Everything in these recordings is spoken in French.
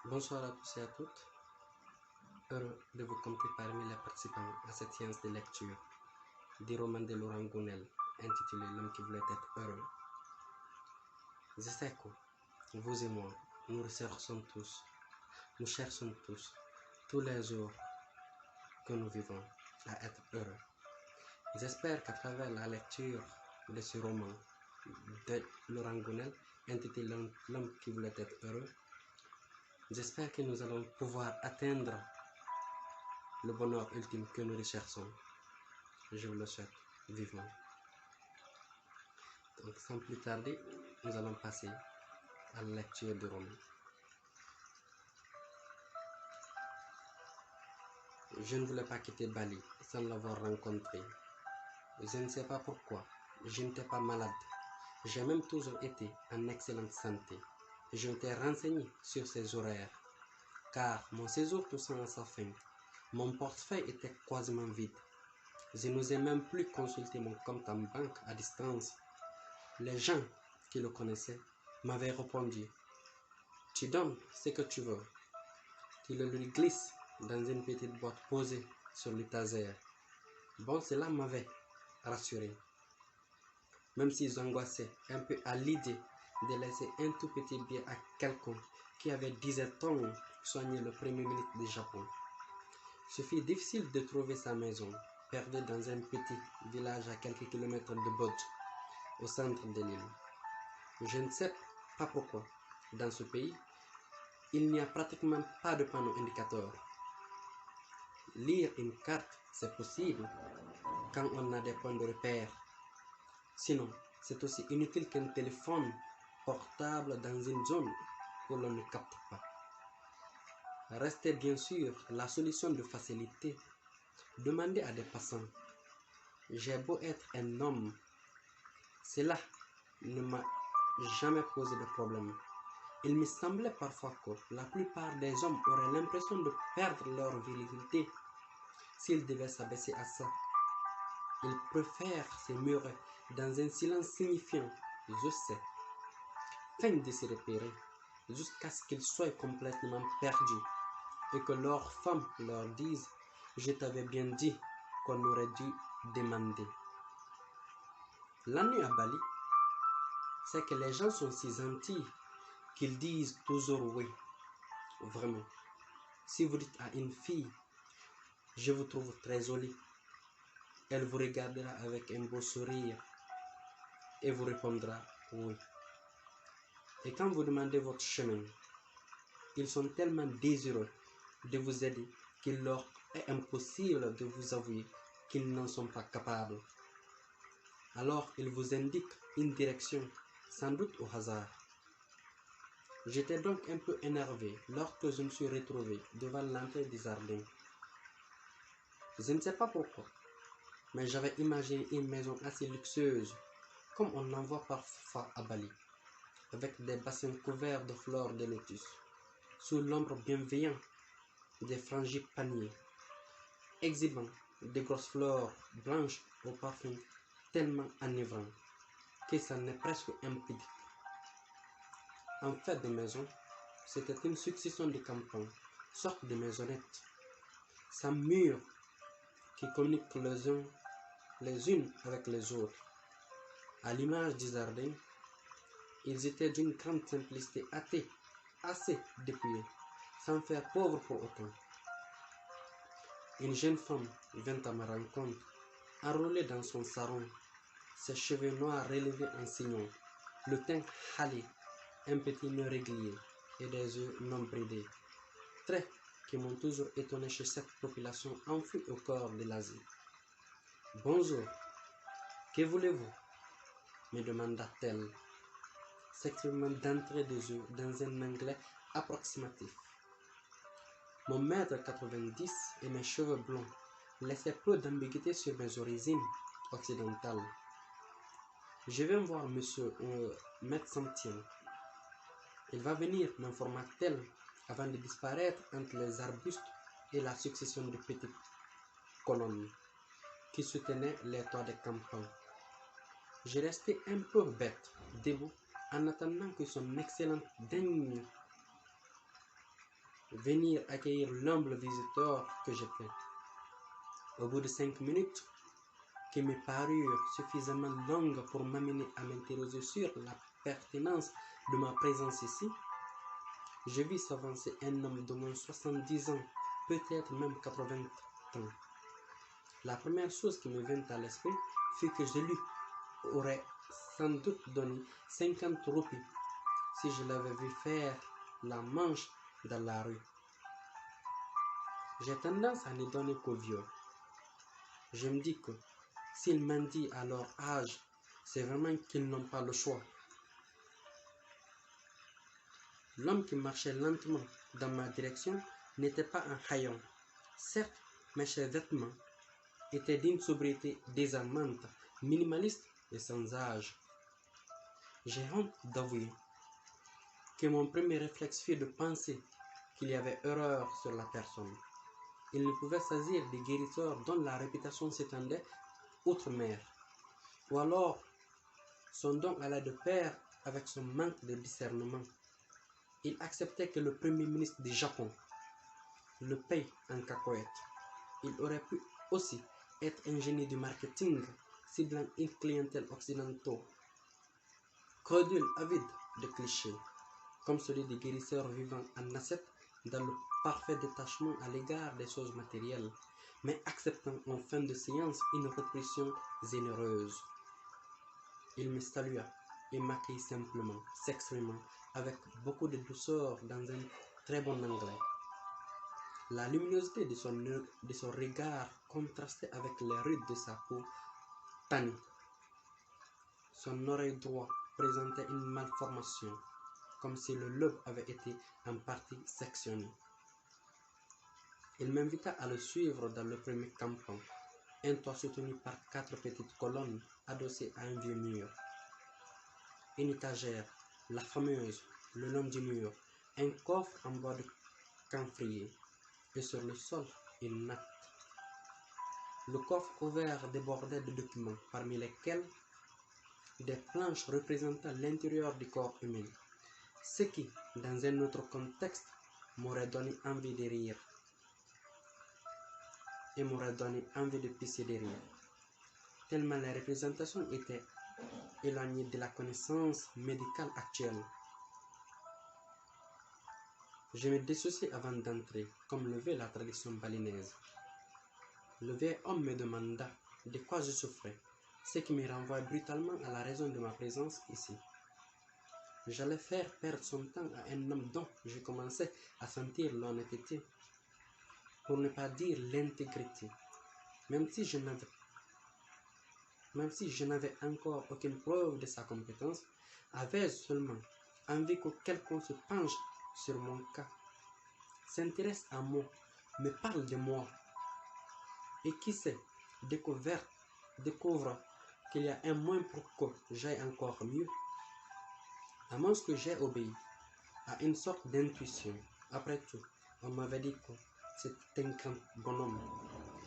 Bonsoir à tous et à toutes. Heureux de vous compter parmi les participants à cette séance de lecture du roman de Laurent Gounel intitulé L'homme qui voulait être heureux. Je sais que vous et moi, nous cherchons tous, tous les jours que nous vivons, à être heureux. J'espère qu'à travers la lecture de ce roman de Laurent Gounel intitulé L'homme qui voulait être heureux, j'espère que nous allons pouvoir atteindre le bonheur ultime que nous recherchons. Je vous le souhaite vivement. Donc, sans plus tarder, nous allons passer à la lecture du roman. Je ne voulais pas quitter Bali sans l'avoir rencontré. Je ne sais pas pourquoi. Je n'étais pas malade. J'ai même toujours été en excellente santé. Je m'étais renseigné sur ses horaires, car mon séjour touchant à sa fin, mon portefeuille était quasiment vide. Je n'osais même plus consulter mon compte en banque à distance. Les gens qui le connaissaient m'avaient répondu: tu donnes ce que tu veux. Tu le lui glisses dans une petite boîte posée sur l'étagère. Bon, cela m'avait rassuré, même si j'angoissais un peu à l'idée de laisser un tout petit billet à quelqu'un qui avait, disait-on, soigné le premier ministre du Japon. Ce fut difficile de trouver sa maison, perdue dans un petit village à quelques kilomètres de Bodj, au centre de l'île. Je ne sais pas pourquoi, dans ce pays, il n'y a pratiquement pas de panneau indicateur. Lire une carte, c'est possible quand on a des points de repère. Sinon, c'est aussi inutile qu'un téléphone portable dans une zone où l'on ne capte pas. Restait bien sûr la solution de facilité. Demander à des passants. J'ai beau être un homme, cela ne m'a jamais posé de problème. Il me semblait parfois que la plupart des hommes auraient l'impression de perdre leur virilité s'ils devaient s'abaisser à ça. Ils préfèrent se murer dans un silence signifiant « je sais », afin de se repérer jusqu'à ce qu'ils soient complètement perdus et que leurs femmes leur disent « je t'avais bien dit qu'on aurait dû demander ». L'ennui à Bali, c'est que les gens sont si gentils qu'ils disent toujours oui. Vraiment. Si vous dites à une fille « je vous trouve très jolie », elle vous regardera avec un beau sourire et vous répondra oui. Et quand vous demandez votre chemin, ils sont tellement désireux de vous aider qu'il leur est impossible de vous avouer qu'ils n'en sont pas capables. Alors ils vous indiquent une direction, sans doute au hasard. J'étais donc un peu énervé lorsque je me suis retrouvé devant l'entrée des jardins. Je ne sais pas pourquoi, mais j'avais imaginé une maison assez luxueuse, comme on en voit parfois à Bali, avec des bassins couverts de fleurs de lotus, sous l'ombre bienveillante des frangipaniers, exhibant de grosses fleurs blanches au parfum tellement enivrant que ça n'est presque impudique. En fait de maison, c'était une succession de campagnes, sorte de maisonnettes, sans murs qui communiquent les unes avec les autres. À l'image du jardin, ils étaient d'une grande simplicité athée, assez dépouillés, sans faire pauvre pour autant. Une jeune femme vint à ma rencontre, enroulée dans son sarong, ses cheveux noirs relevés en sillon, le teint hâlé, un petit nœud régulier et des yeux non bridés, traits qui m'ont toujours étonné chez cette population enfouie au cœur de l'Asie. « Bonjour, que voulez-vous » me demanda-t-elle, s'exprimant d'entrée de jeu dans un anglais approximatif. Mon mètre 90 et mes cheveux blonds laissaient peu d'ambiguïté sur mes origines occidentales. Je viens voir monsieur Maître Samtian. Il va venir, m'informa-t-elle avant de disparaître entre les arbustes et la succession de petites colonnes qui soutenaient les toits des campagnes. Je restais un peu bête, debout, en attendant que son excellente daigne venir accueillir l'humble visiteur que j'étais. Au bout de 5 minutes, qui me parurent suffisamment longues pour m'amener à m'interroger sur la pertinence de ma présence ici, je vis s'avancer un homme d'au moins 70 ans, peut-être même 80 ans. La première chose qui me vint à l'esprit fut que je lui aurais sans doute donné 50 roupies si je l'avais vu faire la manche dans la rue. J'ai tendance à ne donner qu'aux vieux. Je me dis que s'ils mendient à leur âge, c'est vraiment qu'ils n'ont pas le choix. L'homme qui marchait lentement dans ma direction n'était pas un haillon. Certes, mes chers vêtements étaient d'une sobriété désarmante, minimaliste et sans âge. J'ai honte d'avouer que mon premier réflexe fut de penser qu'il y avait erreur sur la personne. Il ne pouvait s'agir des guérisseurs dont la réputation s'étendait outre-mer. Ou alors, son don allait de pair avec son manque de discernement. Il acceptait que le premier ministre du Japon le paye en cacahuètes. Il aurait pu aussi être un génie du marketing, ciblant une clientèle occidentale, crédule avide de clichés, comme celui des guérisseurs vivant en ascète dans le parfait détachement à l'égard des choses matérielles, mais acceptant en fin de séance une répression généreuse. Il me salua et m'accueillit simplement, s'exprimant avec beaucoup de douceur dans un très bon anglais. La luminosité de son regard contrastait avec les rides de sa peau tannie. Son oreille droite présentait une malformation, comme si le lobe avait été en partie sectionné. Il m'invita à le suivre dans le premier campement, un toit soutenu par 4 petites colonnes adossées à un vieux mur. Une étagère, la fameuse, le long du mur, un coffre en bois de camphrier, et sur le sol, une natte. Le coffre ouvert débordait de documents, parmi lesquels des planches représentant l'intérieur du corps humain, ce qui, dans un autre contexte, m'aurait donné envie de rire et m'aurait donné envie de pisser de rire, tellement les représentations étaient éloignées de la connaissance médicale actuelle. Je me dissociai avant d'entrer, comme le veut la tradition balinaise. Le vieil homme me demanda de quoi je souffrais, ce qui me renvoie brutalement à la raison de ma présence ici. J'allais faire perdre son temps à un homme dont je commençais à sentir l'honnêteté, pour ne pas dire l'intégrité, même si je n'avais encore aucune preuve de sa compétence, avais-je seulement envie que quelqu'un se penche sur mon cas, s'intéresse à moi, me parle de moi, et qui sait, découvre qu'il y a un moyen pour que j'aille encore mieux. À moins que j'ai obéi à une sorte d'intuition. Après tout, on m'avait dit que c'était un grand bonhomme,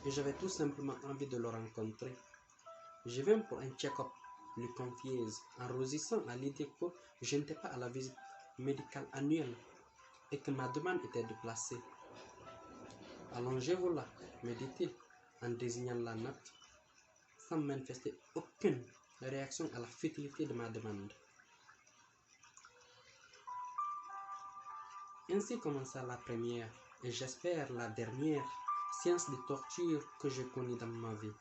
et j'avais tout simplement envie de le rencontrer. Je viens pour un check-up, lui confiais-je, en rougissant à l'idée que je n'étais pas à la visite médicale annuelle et que ma demande était déplacée. Allongez-vous là, me dit-il en désignant la note, sans manifester aucune réaction à la futilité de ma demande. Ainsi commença la première, et j'espère la dernière, séance de torture que j'ai connue dans ma vie.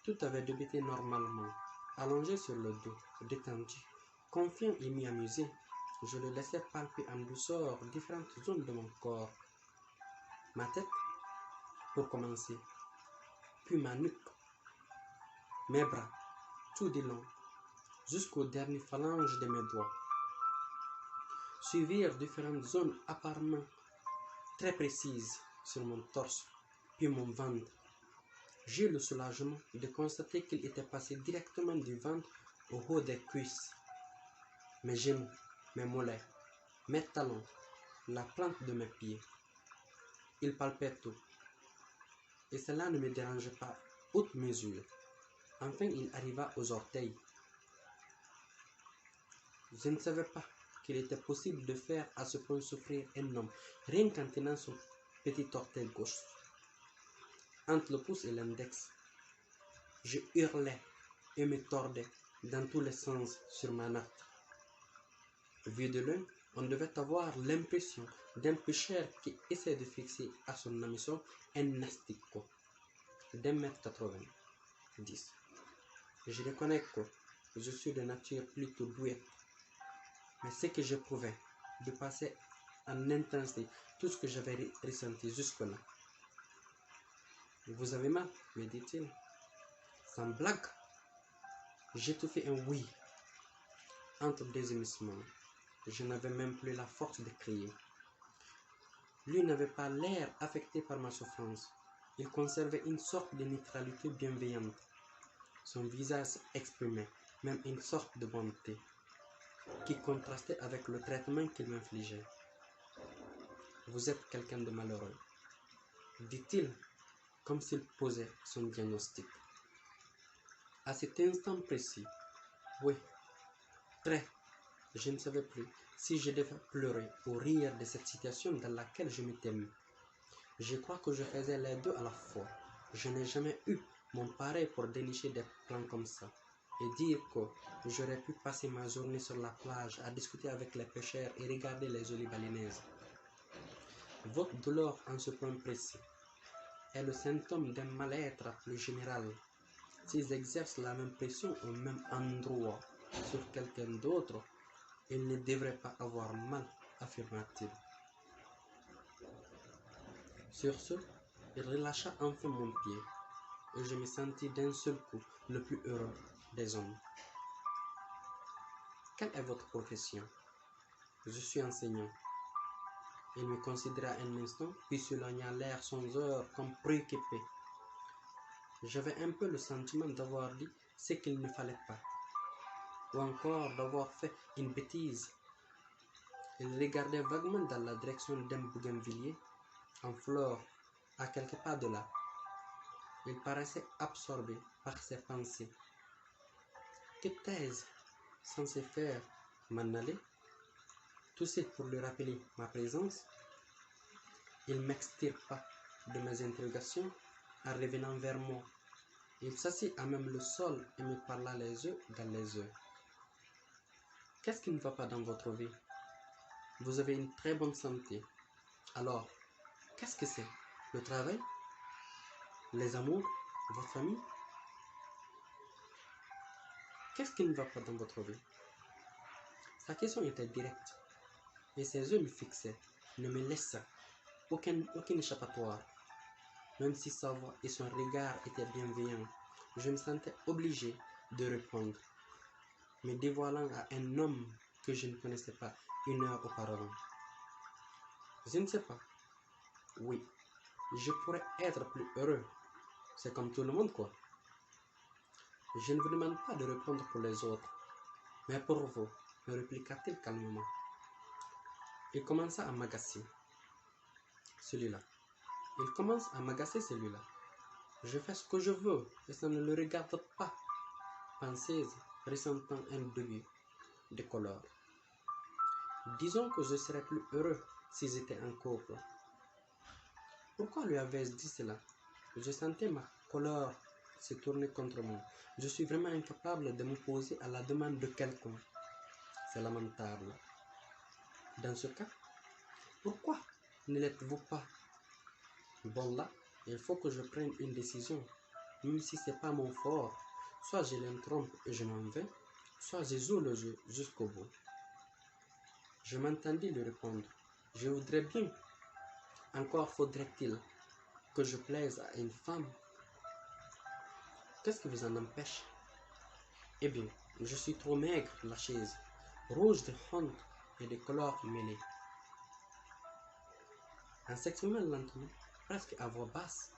Tout avait débuté normalement. Allongé sur le dos, détendu, confiant et mi-amusé, je le laissais palper en douceur différentes zones de mon corps. Ma tête, pour commencer, puis ma nuque, mes bras, tout du long, jusqu'aux dernières phalanges de mes doigts. Suivirent différentes zones apparemment très précises sur mon torse, puis mon ventre. J'ai eu le soulagement de constater qu'il était passé directement du ventre au haut des cuisses. Mes genoux, mes mollets, mes talons, la plante de mes pieds. Il palpait tout. Et cela ne me dérangeait pas outre mesure. Enfin, il arriva aux orteils. Je ne savais pas qu'il était possible de faire à ce point souffrir un homme, rien qu'en tenant son petit orteil gauche. Entre le pouce et l'index, je hurlais et me tordais dans tous les sens sur ma natte. Vu de loin, on devait avoir l'impression d'un pêcheur qui essaie de fixer à son hameçon un asticot d'1,90 m. Je reconnais que je suis de nature plutôt douée, mais ce que j'éprouvais dépassait en intensité tout ce que j'avais ressenti jusque-là. Vous avez mal, me dit-il. Sans blague, j'étouffais un oui entre deux gémissements. Je n'avais même plus la force de crier. Lui n'avait pas l'air affecté par ma souffrance. Il conservait une sorte de neutralité bienveillante. Son visage exprimait même une sorte de bonté qui contrastait avec le traitement qu'il m'infligeait. Vous êtes quelqu'un de malheureux, dit-il, comme s'il posait son diagnostic. À cet instant précis, oui, très, je ne savais plus si je devais pleurer ou rire de cette situation dans laquelle je m'étais mis. Je crois que je faisais les deux à la fois. Je n'ai jamais eu mon pareil pour dénicher des plans comme ça et dire que j'aurais pu passer ma journée sur la plage à discuter avec les pêcheurs et regarder les jolies baleinées. Votre douleur en ce point précis est le symptôme d'un mal-être plus général. S'ils exercent la même pression au même endroit sur quelqu'un d'autre, ils ne devraient pas avoir mal, affirma-t-il. Sur ce, il relâcha enfin mon pied, et je me sentis d'un seul coup le plus heureux des hommes. Quelle est votre profession? Je suis enseignant. Il me considéra un instant, puis s'éloigna l'air songeur comme préoccupé. J'avais un peu le sentiment d'avoir dit ce qu'il ne fallait pas, ou encore d'avoir fait une bêtise. Il regardait vaguement dans la direction d'un bougainvillier en fleurs à quelques pas de là. Il paraissait absorbé par ses pensées. Qu'était-ce censé faire? M'en aller? Tousser pour lui rappeler ma présence? Il m'extirpa de mes interrogations en revenant vers moi. Il s'assit à même le sol et me parla les yeux dans les yeux. Qu'est-ce qui ne va pas dans votre vie? Vous avez une très bonne santé. Alors, qu'est-ce que c'est? Le travail? Les amours? Votre famille? Qu'est-ce qui ne va pas dans votre vie? Sa question était directe, et ses yeux me fixaient, ne me laissaient aucun échappatoire. Même si sa voix et son regard étaient bienveillants, je me sentais obligé de répondre, me dévoilant à un homme que je ne connaissais pas une heure auparavant. Je ne sais pas. Oui, je pourrais être plus heureux. C'est comme tout le monde, quoi. Je ne vous demande pas de répondre pour les autres, mais pour vous, me répliqua-t-il calmement. Il commença à m'agacer. Celui-là. Il commence à m'agacer, celui-là. Je fais ce que je veux et ça ne le regarde pas. Penseuse, ressentant un début de colère. Disons que je serais plus heureux si j'étais en couple. Pourquoi lui avais-je dit cela? Je sentais ma colère se tourner contre moi. Je suis vraiment incapable de m'opposer à la demande de quelqu'un. C'est lamentable. Dans ce cas, pourquoi ne l'êtes-vous pas? Bon là, il faut que je prenne une décision, même si c'est pas mon fort. Soit je l'intrompe et je m'en vais, soit je joue le jeu jusqu'au bout. Je m'entendis lui répondre. Je voudrais bien. Encore faudrait-il que je plaise à une femme. Qu'est-ce qui vous en empêche? Eh bien, je suis trop maigre, la chaise, rouge de honte et de couleurs mêlées. En s'exprimant lentement, presque à voix basse,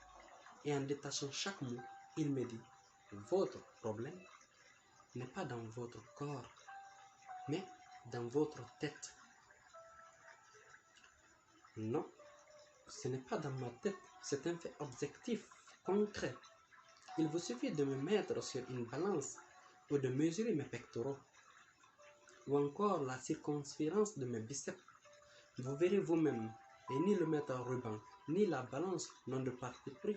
et en détachant chaque mot, il me dit, votre problème n'est pas dans votre corps, mais dans votre tête. Non, ce n'est pas dans ma tête, c'est un fait objectif, concret. Il vous suffit de me mettre sur une balance ou de mesurer mes pectoraux. ou encore la circonférence de mes biceps. Vous verrez vous-même, et ni le mètre en ruban, ni la balance n'ont de parti pris.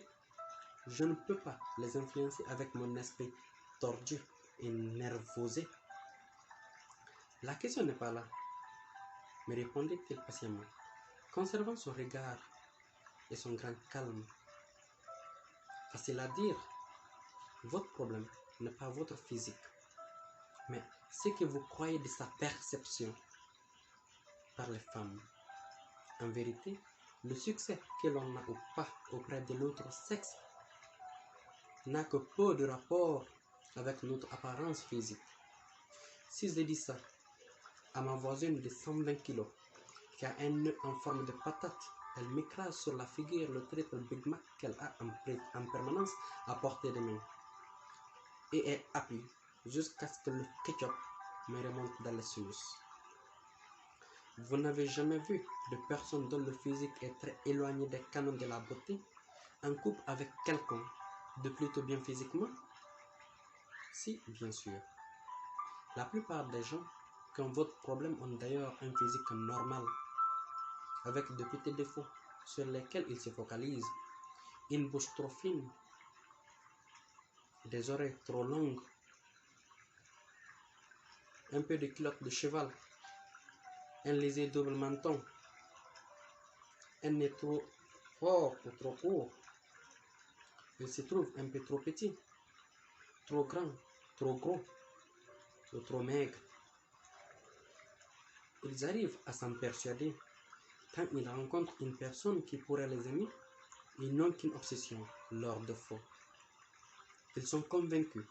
Je ne peux pas les influencer avec mon esprit tordu et nervosé. La question n'est pas là, me répondit-il patiemment, conservant son regard et son grand calme. Facile à dire, votre problème n'est pas votre physique, mais ce que vous croyez de sa perception par les femmes. En vérité, le succès que l'on n'a ou pas auprès de l'autre sexe n'a que peu de rapport avec notre apparence physique. Si je dis ça à ma voisine de 120 kg qui a un nœud en forme de patate, elle m'écrase sur la figure le triple Big Mac qu'elle a en permanence à portée de main et elle appuie jusqu'à ce que le ketchup me remonte dans les sinus. Vous n'avez jamais vu de personne dont le physique est très éloigné des canons de la beauté en couple avec quelqu'un de plutôt bien physiquement? Si, bien sûr. La plupart des gens qui ont votre problème ont d'ailleurs un physique normal, avec de petits défauts sur lesquels ils se focalisent. Une bouche trop fine, des oreilles trop longues, un peu de culotte de cheval, un léger double menton, un nez trop fort ou trop court. Il se trouve un peu trop petit, trop grand, trop gros ou trop maigre. Ils arrivent à s'en persuader quand ils rencontrent une personne qui pourrait les aimer. Ils n'ont qu'une obsession, leur défaut. Ils sont convaincus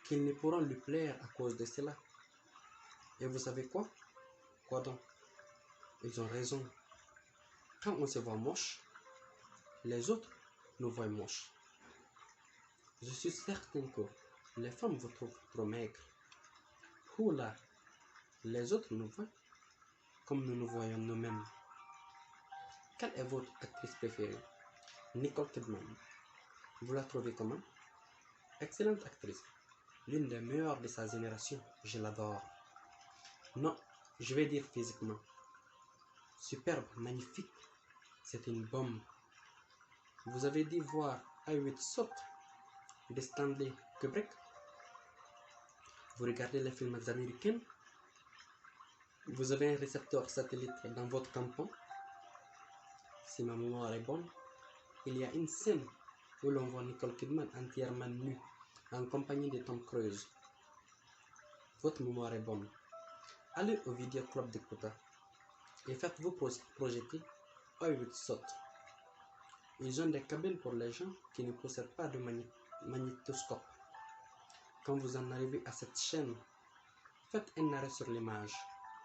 qu'ils ne pourront lui plaire à cause de cela. Et vous savez quoi? Quoi donc? Ils ont raison. Quand on se voit moche, les autres nous voient moches. Je suis certain que les femmes vous trouvent trop maigres. Oula, les autres nous voient comme nous nous voyons nous-mêmes. Quelle est votre actrice préférée? Nicole Kidman. Vous la trouvez comment? Excellente actrice. L'une des meilleures de sa génération. Je l'adore. Non, je vais dire physiquement. Superbe, magnifique. C'est une bombe. Vous avez dû voir I Will Shot de Stanley Kubrick. Vous regardez les films américains. Vous avez un récepteur satellite dans votre tampon. Si ma mémoire est bonne, il y a une scène où l'on voit Nicole Kidman entièrement nue en compagnie de Tom Cruise. Votre mémoire est bonne. Allez au vidéoclub de Kota et faites-vous projeter I Will Shot. Ils ont des cabines pour les gens qui ne possèdent pas de magnétoscope. Quand vous en arrivez à cette chaîne, faites un arrêt sur l'image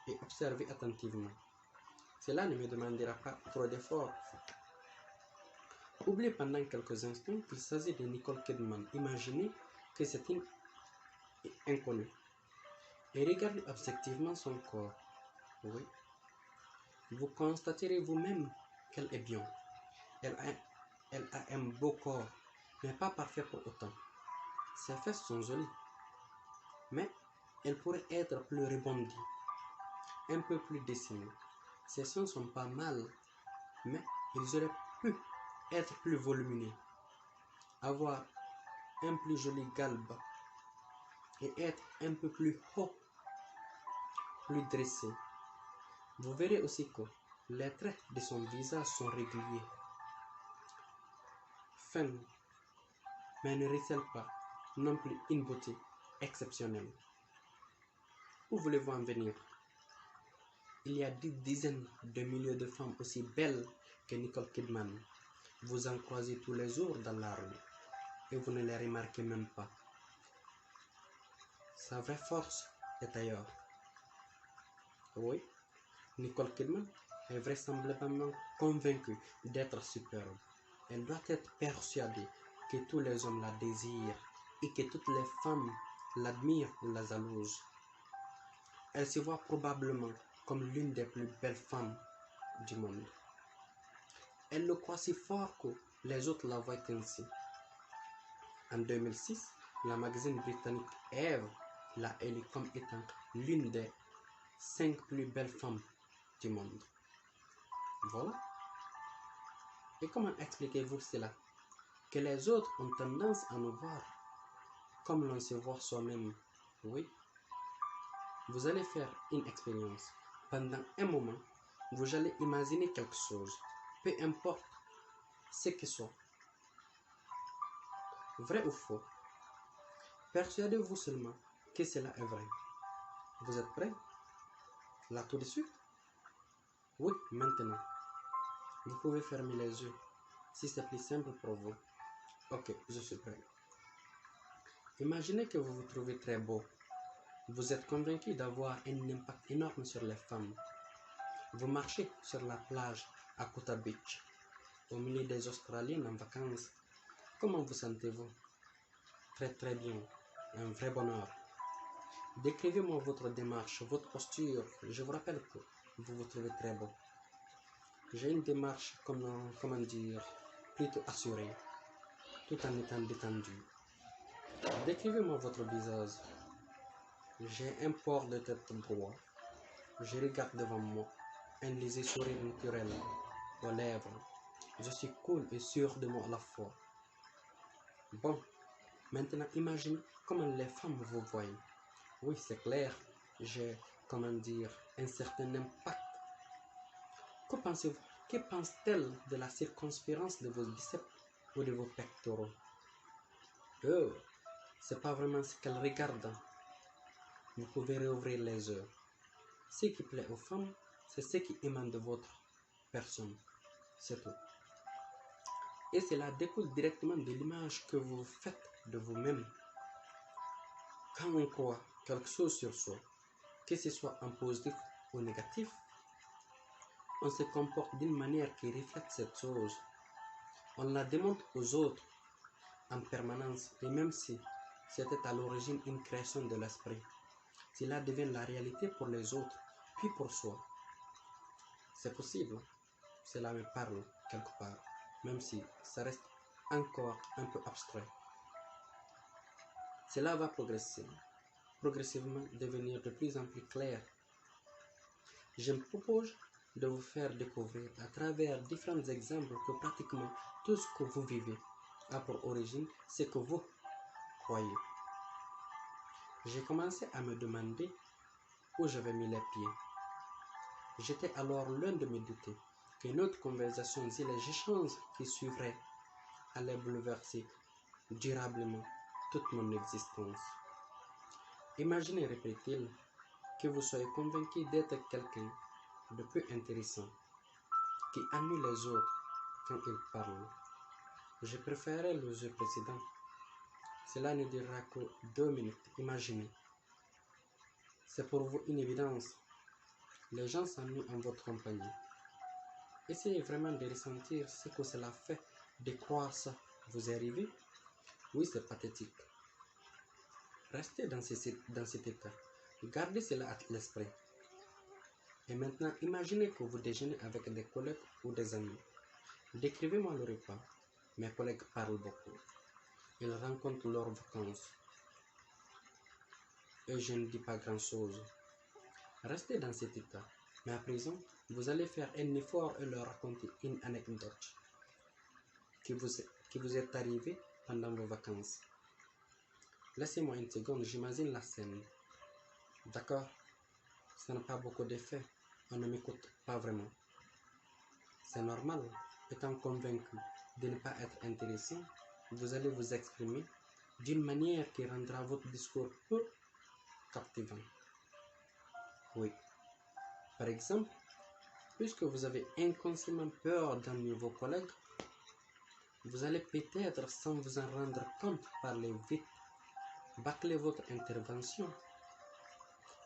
et observez attentivement. Cela ne me demandera pas trop d'efforts. Oubliez pendant quelques instants qu'il s'agit de Nicole Kidman. Imaginez que c'est une inconnue. Et regardez objectivement son corps. Oui. Vous constaterez vous-même qu'elle est bien. Elle a un beau corps, mais pas parfait pour autant. Ses fesses sont jolies, mais elles pourraient être plus rebondies, un peu plus dessinées. Ses seins sont pas mal, mais ils auraient pu être plus volumineux, avoir un plus joli galbe et être un peu plus haut, plus dressé. Vous verrez aussi que les traits de son visage sont réguliers, fins, mais ne recèlent pas non plus une beauté exceptionnelle. Où voulez-vous en venir? Il y a des dizaines de milliers de femmes aussi belles que Nicole Kidman. Vous en croisez tous les jours dans la rue et vous ne les remarquez même pas. Sa vraie force est ailleurs. Oui, Nicole Kidman est vraisemblablement convaincue d'être superbe. Elle doit être persuadée que tous les hommes la désirent et que toutes les femmes l'admirent ou la jalousent. Elle se voit probablement comme l'une des plus belles femmes du monde. Elle le croit si fort que les autres la voient ainsi. En 2006, la magazine britannique Eve l'a élue comme étant l'une des 5 plus belles femmes du monde. Voilà. Et comment expliquez-vous cela? Que les autres ont tendance à nous voir comme l'on se voit soi-même. Oui. Vous allez faire une expérience. Pendant un moment, vous allez imaginer quelque chose, peu importe ce que soit. Vrai ou faux? Persuadez-vous seulement que cela est vrai. Vous êtes prêts? Là tout de suite? Oui, maintenant. Vous pouvez fermer les yeux si c'est plus simple pour vous. Ok, je suis prêt. Imaginez que vous vous trouvez très beau. Vous êtes convaincu d'avoir un impact énorme sur les femmes. Vous marchez sur la plage à Kuta Beach, au milieu des Australiens en vacances. Comment vous sentez-vous? Très bien, un vrai bonheur. Décrivez-moi votre démarche, votre posture. Je vous rappelle que vous vous trouvez très beau. J'ai une démarche, comment dire, plutôt assurée, tout en étant détendu. Décrivez-moi votre visage. J'ai un port de tête droit. Je regarde devant moi, un léger sourire naturel aux lèvres. Je suis cool et sûr de moi à la fois. Bon, maintenant imaginez comment les femmes vous voient. Oui, c'est clair, j'ai, comment dire, un certain impact. Que pensez-vous? Que pense-t-elle de la circonférence de vos biceps ou de vos pectoraux? Oh, c'est pas vraiment ce qu'elle regarde. Vous pouvez réouvrir les yeux. Ce qui plaît aux femmes, c'est ce qui émane de votre personne. C'est tout. Et cela découle directement de l'image que vous faites de vous-même. Quand on croit quelque chose sur soi, que ce soit en positif ou négatif, on se comporte d'une manière qui reflète cette chose. On la démontre aux autres en permanence, et même si c'était à l'origine une création de l'esprit, cela devient la réalité pour les autres, puis pour soi. C'est possible, cela me parle quelque part, même si ça reste encore un peu abstrait. Cela va progressivement devenir de plus en plus clair. Je me propose de vous faire découvrir à travers différents exemples que pratiquement tout ce que vous vivez a pour origine ce que vous croyez. J'ai commencé à me demander où j'avais mis les pieds. J'étais alors loin de me douter que notre conversation et les échanges qui suivraient allaient bouleverser durablement toute mon existence. Imaginez, répète-t-il, que vous soyez convaincu d'être quelqu'un de peu intéressant, qui ennuie les autres quand ils parlent. Je préférais le jeu précédent. Cela ne durera que 2 minutes, imaginez. C'est pour vous une évidence. Les gens s'ennuient en votre compagnie. Essayez vraiment de ressentir ce que cela fait de croire ça vous arrivez. Oui, c'est pathétique. Restez dans cet état. Gardez cela à l'esprit. Et maintenant, imaginez que vous déjeunez avec des collègues ou des amis. Décrivez-moi le repas. Mes collègues parlent beaucoup. Ils rencontrent leurs vacances. Et je ne dis pas grand-chose. Restez dans cet état. Mais à présent, vous allez faire un effort et leur raconter une anecdote qui vous est arrivée pendant vos vacances. Laissez-moi une seconde, j'imagine la scène. D'accord? Ça n'a pas beaucoup d'effet. On ne m'écoute pas vraiment. C'est normal. Étant convaincu de ne pas être intéressant, vous allez vous exprimer d'une manière qui rendra votre discours peu captivant. Oui. Par exemple, puisque vous avez inconsciemment peur d'ennuyer vos collègues, vous allez peut-être, sans vous en rendre compte, parler vite, bâcler votre intervention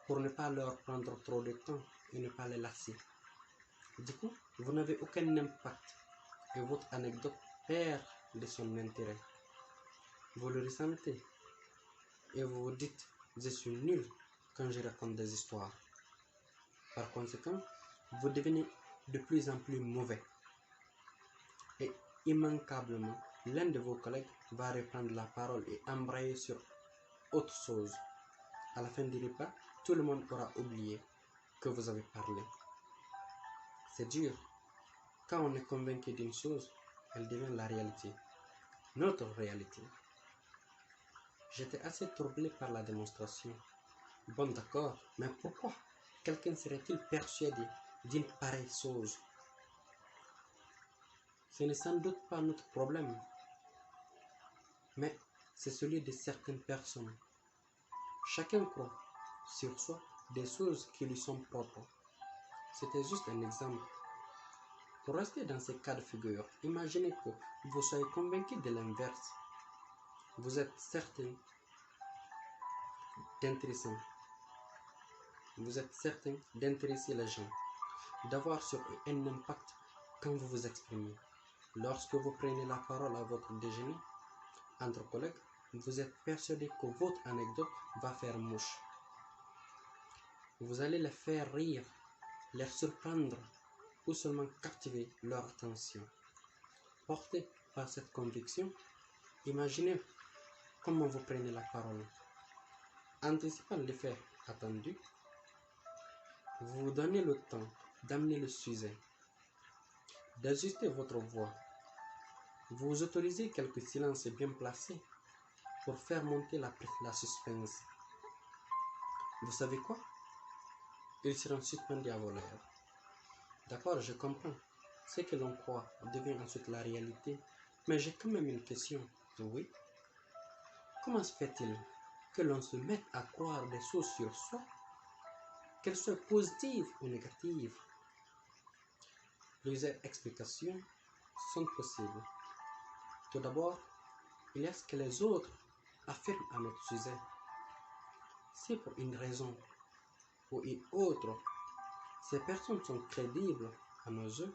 pour ne pas leur prendre trop de temps et ne pas les lasser. Du coup, vous n'avez aucun impact et votre anecdote perd de son intérêt. Vous le ressentez et vous vous dites, je suis nul quand je raconte des histoires. Par conséquent, vous devenez de plus en plus mauvais. Et immanquablement, l'un de vos collègues va reprendre la parole et embrayer sur autre chose. À la fin du repas, tout le monde aura oublié que vous avez parlé. C'est dur. Quand on est convaincu d'une chose, elle devient la réalité, notre réalité. J'étais assez troublé par la démonstration. Bon, d'accord, mais pourquoi quelqu'un serait-il persuadé d'une pareille chose? Ce n'est sans doute pas notre problème, mais c'est celui de certaines personnes. Chacun croit sur soi des choses qui lui sont propres. C'était juste un exemple. Pour rester dans ces cas de figure, imaginez que vous soyez convaincu de l'inverse. Vous êtes certain d'intéresser. Vous êtes certain d'intéresser les gens, d'avoir sur eux un impact quand vous vous exprimez. Lorsque vous prenez la parole à votre déjeuner, entre collègues, vous êtes persuadé que votre anecdote va faire mouche. Vous allez les faire rire, les surprendre ou seulement captiver leur attention. Porté par cette conviction, imaginez comment vous prenez la parole. Anticipant l'effet attendu, vous vous donnez le temps d'amener le sujet, d'ajuster votre voix. Vous vous autorisez quelques silences bien placés pour faire monter la suspense. Vous savez quoi? Ils seront suspendus à vos lèvres. D'accord, je comprends. Ce que l'on croit devient ensuite la réalité. Mais j'ai quand même une question. Oui? Comment se fait-il que l'on se mette à croire des choses sur soi, qu'elles soient positives ou négatives? Plusieurs explications sont possibles. Tout d'abord, il y a ce que les autres affirment à notre sujet. Si pour une raison ou une autre, ces personnes sont crédibles à nos yeux,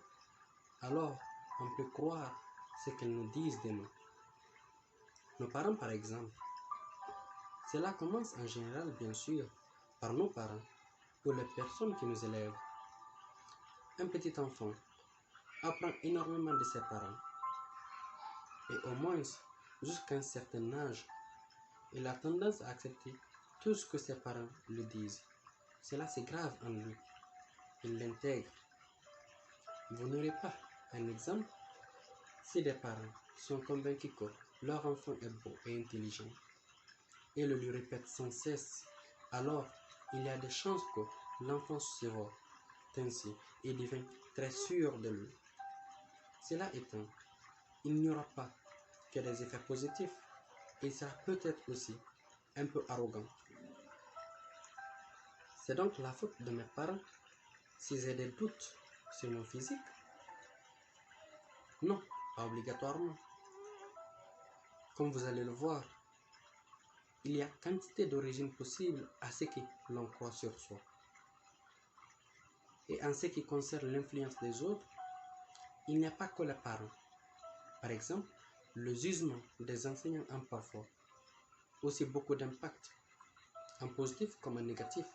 alors on peut croire ce qu'elles nous disent de nous. Nos parents, par exemple. Cela commence en général, bien sûr, par nos parents ou les personnes qui nous élèvent. Un petit enfant apprend énormément de ses parents. Et au moins, jusqu'à un certain âge, il a tendance à accepter tout ce que ses parents lui disent. Cela c'est grave en lui. Il l'intègre. Vous n'aurez pas un exemple si des parents sont convaincus que leur enfant est beau et intelligent et le lui répètent sans cesse, alors il y a des chances que l'enfant sera ainsi et devient très sûr de lui. Cela étant, il n'y aura pas que des effets positifs. Il sera peut-être aussi un peu arrogant. C'est donc la faute de mes parents si j'ai des doutes sur mon physique? Non, pas obligatoirement. Comme vous allez le voir, il y a quantité d'origines possibles à ce que l'on croit sur soi. Et en ce qui concerne l'influence des autres, il n'y a pas que les parents. Par exemple, le jugement des enseignants a parfois aussi beaucoup d'impact, en positif comme en négatif.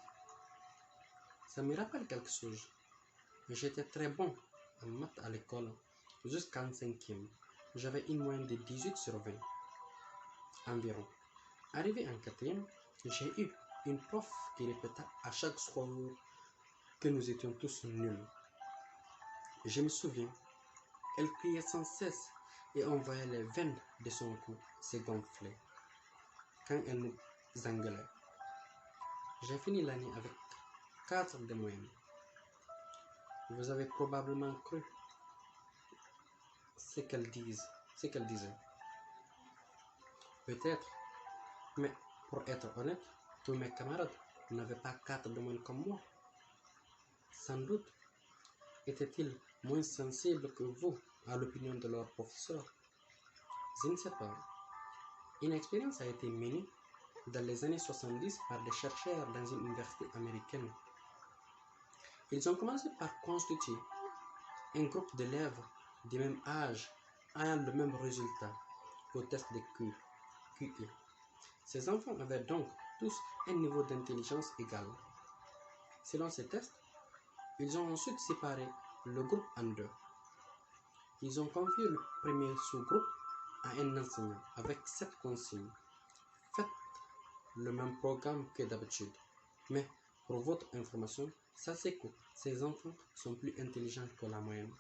Ça me rappelle quelque chose. J'étais très bon en maths à l'école jusqu'en 5e. J'avais une moyenne de 18/20 environ. Arrivé en 4e, j'ai eu une prof qui répéta à chaque soir que nous étions tous nuls. Je me souviens, elle criait sans cesse et on voyait les veines de son cou se gonfler quand elle nous engueulait. J'ai fini l'année avec 4 de moyenne. Vous avez probablement cru ce qu'elle disait. Peut-être, mais pour être honnête, tous mes camarades n'avaient pas 4 de moyenne comme moi. Sans doute étaient-ils moins sensibles que vous à l'opinion de leur professeur. Je ne sais pas. Une expérience a été menée dans les années 70 par des chercheurs dans une université américaine. Ils ont commencé par constituer un groupe d'élèves du même âge ayant le même résultat au test de QI. Ces enfants avaient donc tous un niveau d'intelligence égal. Selon ces tests, ils ont ensuite séparé le groupe en deux. Ils ont confié le premier sous-groupe à un enseignant avec 7 consignes. Faites le même programme que d'habitude, mais Pour votre information, sachez que ces enfants sont plus intelligents que la moyenne.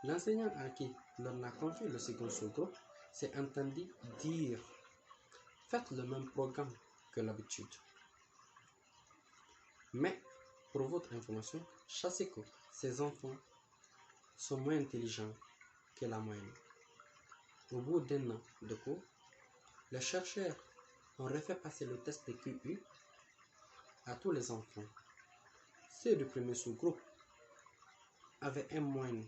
L'enseignant à qui l'on a confié le second sous-groupe s'est entendu dire « Faites le même programme que l'habitude ». Mais, pour votre information, sachez que ces enfants sont moins intelligents que la moyenne. Au bout d'un an de cours, les chercheurs ont refait passer le test de QI à tous les enfants. Ceux du premier sous-groupe avaient en moyenne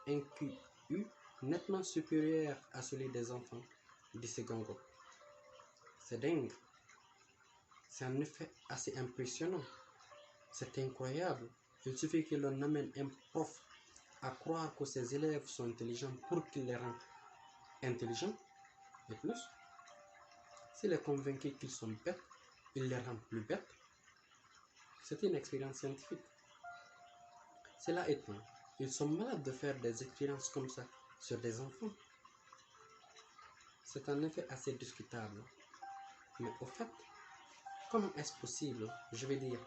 un QI nettement supérieur à celui des enfants du second groupe. C'est dingue. C'est en effet assez impressionnant. C'est incroyable. Il suffit que l'on amène un prof à croire que ses élèves sont intelligents pour qu'il les rende intelligents. Et plus, s'il est convaincu qu'ils sont bêtes, il les rend plus bêtes. C'est une expérience scientifique. Cela étant, ils sont malades de faire des expériences comme ça sur des enfants. C'est en effet assez discutable. Mais au fait, comment est-ce possible, je vais dire,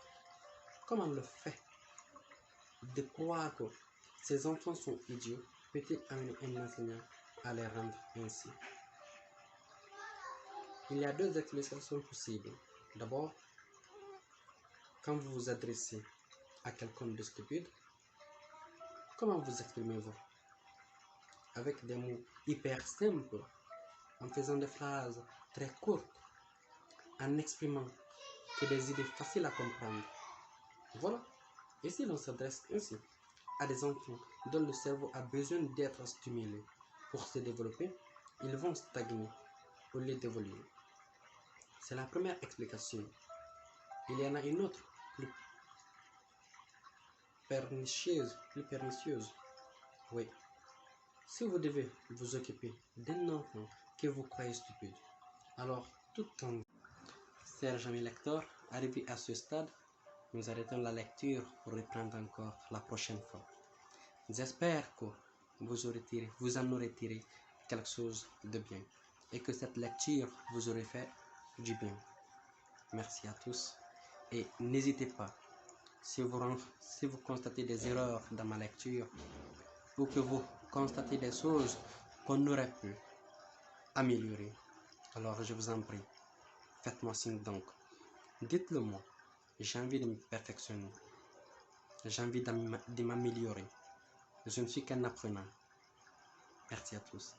comment le fait de croire que ces enfants sont idiots peut-il amener un enseignant à les rendre ainsi? Il y a deux explications possibles. D'abord, quand vous vous adressez à quelqu'un de stupide, comment vous exprimez-vous? Avec des mots hyper simples, en faisant des phrases très courtes, en exprimant que des idées faciles à comprendre. Voilà. Et si l'on s'adresse ainsi à des enfants dont le cerveau a besoin d'être stimulé pour se développer, ils vont stagner au lieu d'évoluer. C'est la première explication. Il y en a une autre, plus pernicieuse. Oui. Si vous devez vous occuper d'un enfant que vous croyez stupide, alors tout en vous. Chers amis lecteurs, arrivé à ce stade, nous arrêtons la lecture pour reprendre encore la prochaine fois. J'espère que vous en aurez tiré quelque chose de bien et que cette lecture vous aurait fait du bien. Merci à tous et n'hésitez pas, si vous constatez des erreurs dans ma lecture ou que vous constatez des choses qu'on aurait pu améliorer, alors je vous en prie, faites-moi signe donc. Dites-le moi, j'ai envie de me perfectionner, j'ai envie de m'améliorer. Je ne suis qu'un apprenant. Merci à tous.